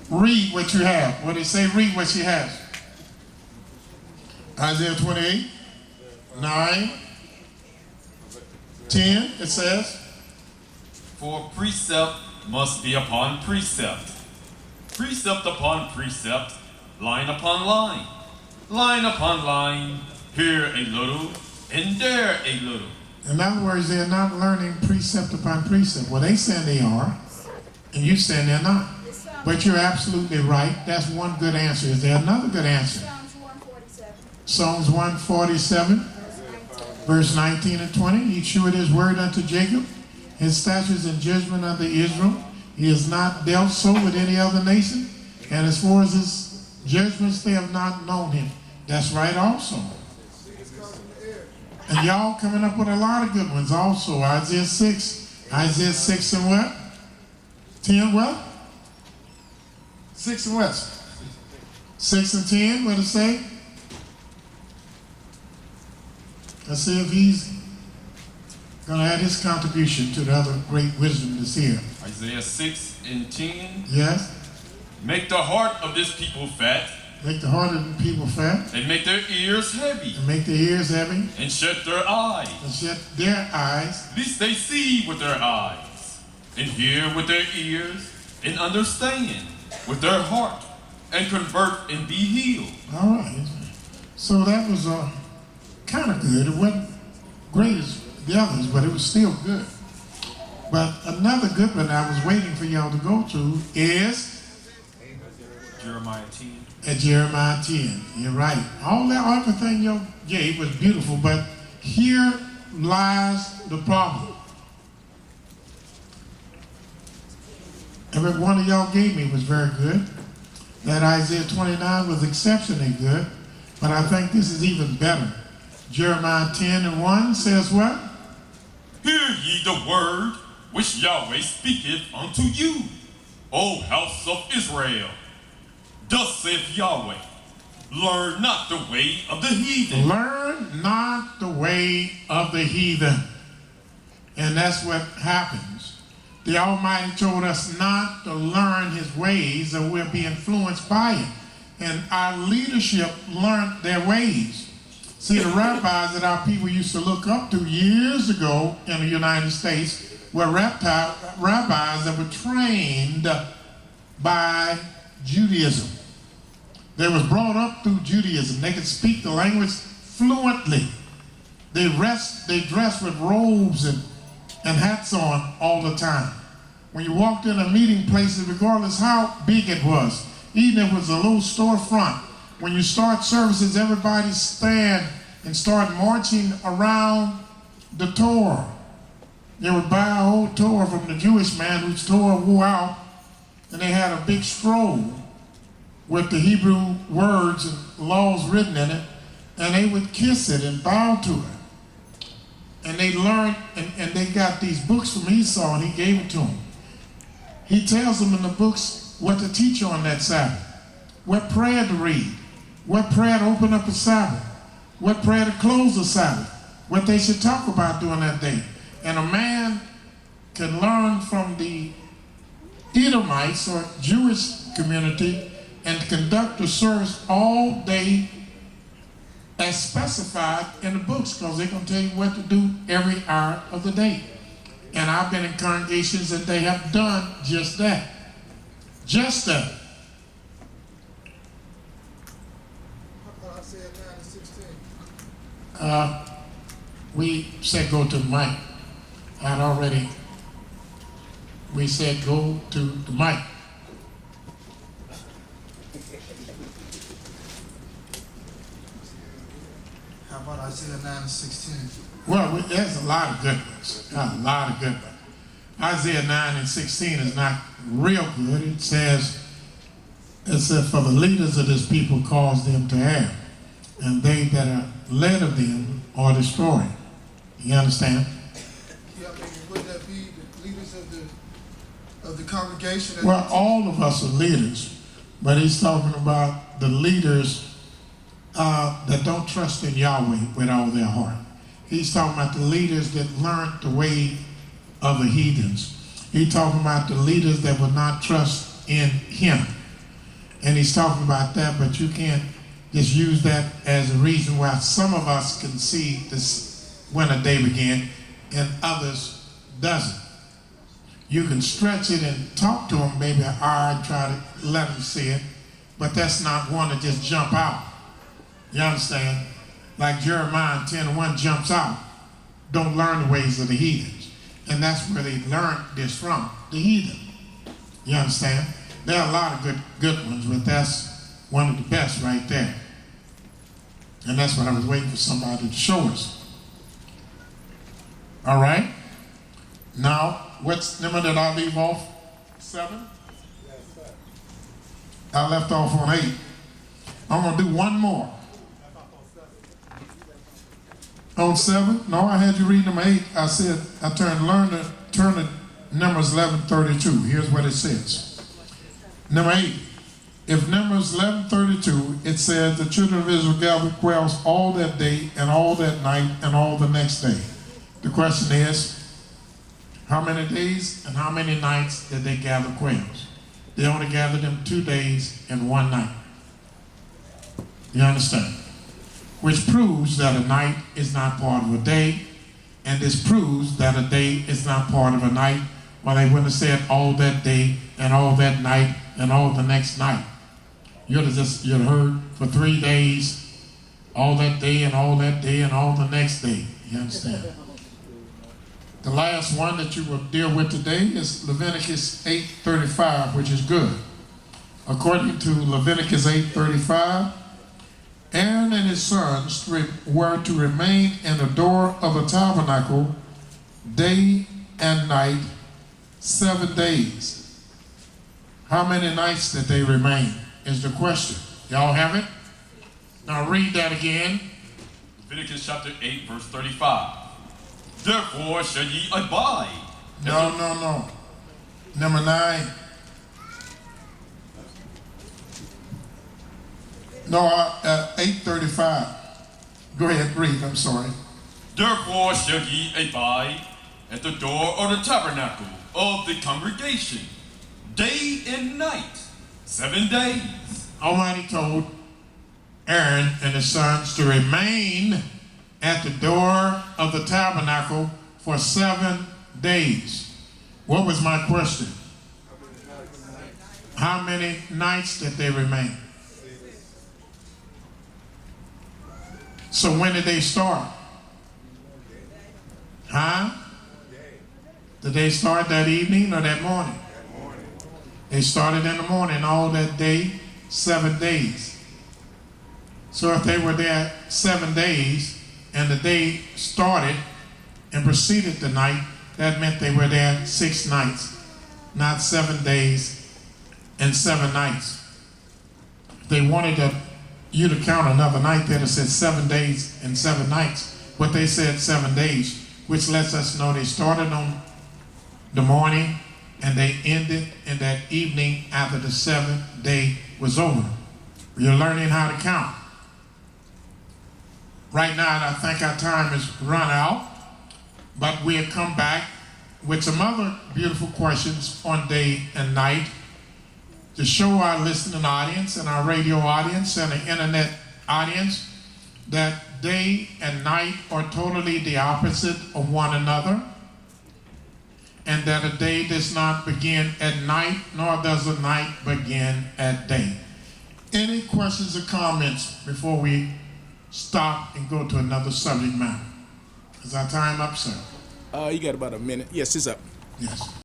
Read what you have. What they say, read what she has. Isaiah 28, 9, 10, it says. For precept must be upon precept, precept upon precept, line upon line, line upon line, here a little, and there a little. In other words, they're not learning precept upon precept. Well, they saying they are, and you saying they're not. But you're absolutely right. That's one good answer. Is there another good answer? Psalms 147, verse 19 and 20. He shewed his word unto Jacob, his statutes and judgment unto Israel. He has not dealt so with any other nation, and as far as his judgments, they have not known him. That's right also. And y'all coming up with a lot of good ones also. Isaiah 6. Isaiah 6 and what? 10 what? 6 and what? 6 and 10, what does it say? Let's see if he's going to add his contribution to the other great wisdom that's here. Isaiah 6 and 10. Yes. Make the heart of this people fat. Make the heart of the people fat. And make their ears heavy. And make their ears heavy. And shut their eyes. And shut their eyes. Lest they see with their eyes, and hear with their ears, and understand with their heart, and convert and be healed. All right. So that was kind of good. It wasn't great as the others, but it was still good. But another good one I was waiting for y'all to go to is Jeremiah 10. At Jeremiah 10. You're right. All that everything you gave was beautiful, but here lies the problem. Every one of y'all gave me was very good. That Isaiah 29 was exceptionally good, but I think this is even better. Jeremiah 10 and 1 says what? Hear ye the word which Yahweh speaketh unto you, O house of Israel. Thus saith Yahweh, learn not the way of the heathen. Learn not the way of the heathen. And that's what happens. The Almighty told us not to learn his ways or we'll be influenced by it. And our leadership learned their ways. See, the rabbis that our people used to look up to years ago in the United States were rabbis that were trained by Judaism. They was brought up through Judaism. They could speak the language fluently. They dressed with robes and hats on all the time. When you walked in a meeting place, regardless how big it was, even if it was a little storefront, when you start services, everybody stand and start marching around the Torah. They would buy a whole Torah from the Jewish man whose Torah wore out, and they had a big scroll with the Hebrew words and laws written in it, and they would kiss it and bow to it. And they learned, and they got these books from Esau, and he gave it to them. He tells them in the books what to teach on that Sabbath, what prayer to read, what prayer to open up a Sabbath, what prayer to close the Sabbath, what they should talk about during that day. And a man can learn from the Edomites or Jewish community and conduct the service all day as specified in the books, because they're going to tell you what to do every hour of the day. And I've been in congregations that they have done just that. Just that. How about Isaiah 9 and 16? We said go to the mic. We said go to the mic. How about Isaiah 9 and 16? Well, there's a lot of good ones. A lot of good ones. Isaiah 9 and 16 is not real good. It says, for the leaders of this people cause them to err, and they that are led of them are destroyed. You understand? Yeah, I mean, would that be the leaders of the congregation? Well, all of us are leaders, but he's talking about the leaders that don't trust in Yahweh with all their heart. He's talking about the leaders that learned the way of the heathens. He's talking about the leaders that would not trust in him. And he's talking about that, but you can't just use that as a reason why some of us can see this when a day began and others doesn't. You can stretch it and talk to them maybe an hour and try to let them see it, but that's not one to just jump out. You understand? Like Jeremiah 10:1 jumps out. Don't learn the ways of the heathens. And that's where they learned this from, the heathen. You understand? There are a lot of good ones, but that's one of the best right there. And that's what I was waiting for somebody to show us. All right? Now, what's number did I leave off? 7? I left off on 8. I'm going to do one more. On 7? No, I had you read number 8. I said, I turn to Numbers 11:32. Here's what it says. Number 8. If Numbers 11:32, it says the children of Israel gathered quails all that day and all that night and all the next day. The question is, how many days and how many nights did they gather quails? They only gathered them 2 days and 1 night. You understand? Which proves that a night is not part of a day, and this proves that a day is not part of a night. Well, they wouldn't have said all that day and all that night and all the next night. You'd have heard for 3 days, all that day and all that day and all the next day. You understand? The last one that you will deal with today is Leviticus 8:35, which is good. According to Leviticus 8:35, Aaron and his sons were to remain in the door of the tabernacle day and night 7 days. How many nights did they remain is the question. Y'all have it? Now read that again. Leviticus chapter 8, verse 35. Therefore shall ye abide. No. Number 9. No, 8:35. Go ahead, read. I'm sorry. Therefore shall ye abide at the door of the tabernacle of the congregation, day and night, 7 days. Almighty told Aaron and his sons to remain at the door of the tabernacle for 7 days. What was my question? How many nights did they remain? So when did they start? Huh? Did they start that evening or that morning? They started in the morning, all that day, 7 days. So if they were there 7 days and the day started and preceded the night, that meant they were there 6 nights, not 7 days and 7 nights. If they wanted you to count another night, they'd have said 7 days and 7 nights. But they said 7 days, which lets us know they started on the morning and they ended in that evening after the 7th day was over. You're learning how to count. Right now, I think our time is run out, but we'll come back with some other beautiful questions on day and night to show our listening audience and our radio audience and the internet audience that day and night are totally the opposite of one another, and that a day does not begin at night, nor does a night begin at day. Any questions or comments before we stop and go to another subject matter? Is our time up, sir? You got about a minute. Yes, it's up. Yes.